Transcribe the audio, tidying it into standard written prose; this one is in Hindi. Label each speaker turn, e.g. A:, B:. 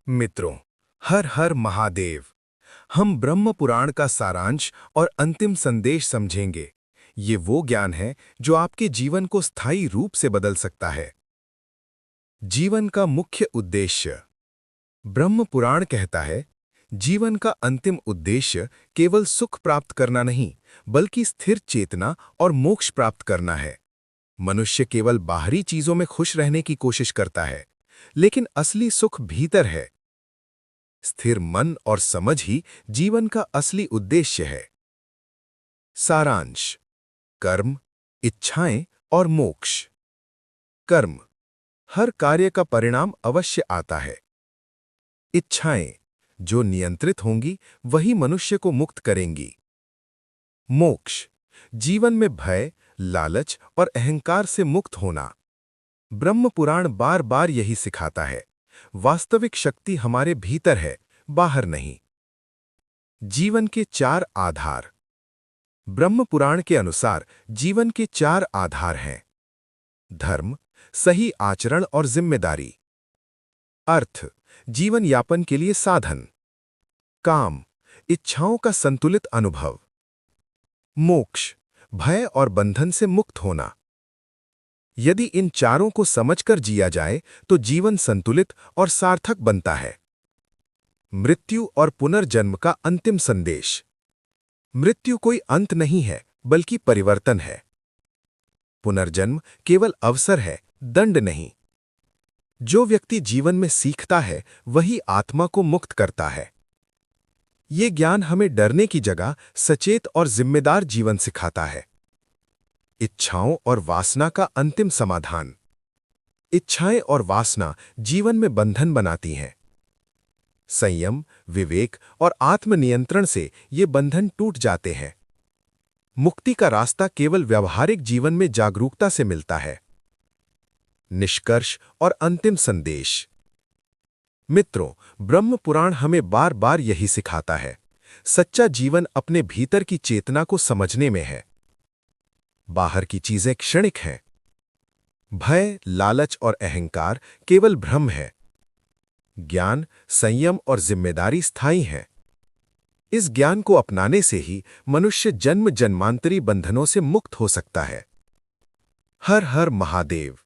A: मित्रों, हर हर महादेव। हम ब्रह्म पुराण का सारांश और अंतिम संदेश समझेंगे। ये वो ज्ञान है जो आपके जीवन को स्थायी रूप से बदल सकता है। जीवन का मुख्य उद्देश्य। ब्रह्म पुराण कहता है, जीवन का अंतिम उद्देश्य केवल सुख प्राप्त करना नहीं, बल्कि स्थिर चेतना और मोक्ष प्राप्त करना है। मनुष्य केवल बाहरी चीजों में खुश रहने की कोशिश करता है, लेकिन असली सुख भीतर है। स्थिर मन और समझ ही जीवन का असली उद्देश्य है। सारांश। कर्म, इच्छाएं और मोक्ष। कर्म, हर कार्य का परिणाम अवश्य आता है। इच्छाएं, जो नियंत्रित होंगी वही मनुष्य को मुक्त करेंगी। मोक्ष, जीवन में भय, लालच और अहंकार से मुक्त होना। ब्रह्म पुराण बार बार यही सिखाता है। वास्तविक शक्ति हमारे भीतर है, बाहर नहीं। जीवन के 4 आधार। ब्रह्म पुराण के अनुसार जीवन के 4 आधार हैं। धर्म, सही आचरण और जिम्मेदारी। अर्थ, जीवन यापन के लिए साधन। काम, इच्छाओं का संतुलित अनुभव। मोक्ष, भय और बंधन से मुक्त होना। यदि इन चारों को समझकर जिया जाए तो जीवन संतुलित और सार्थक बनता है। मृत्यु और पुनर्जन्म का अंतिम संदेश। मृत्यु कोई अंत नहीं है, बल्कि परिवर्तन है। पुनर्जन्म केवल अवसर है, दंड नहीं। जो व्यक्ति जीवन में सीखता है, वही आत्मा को मुक्त करता है। ये ज्ञान हमें डरने की जगह सचेत और जिम्मेदार जीवन सिखाता है। इच्छाओं और वासना का अंतिम समाधान। इच्छाएं और वासना जीवन में बंधन बनाती हैं। संयम, विवेक और आत्मनियंत्रण से ये बंधन टूट जाते हैं। मुक्ति का रास्ता केवल व्यावहारिक जीवन में जागरूकता से मिलता है। निष्कर्ष और अंतिम संदेश। मित्रों, ब्रह्म पुराण हमें बार बार यही सिखाता है। सच्चा जीवन अपने भीतर की चेतना को समझने में है। बाहर की चीजें क्षणिक हैं। भय, लालच और अहंकार केवल भ्रम है। ज्ञान, संयम और जिम्मेदारी स्थायी हैं। इस ज्ञान को अपनाने से ही मनुष्य जन्म जन्मांतरी बंधनों से मुक्त हो सकता है। हर हर महादेव।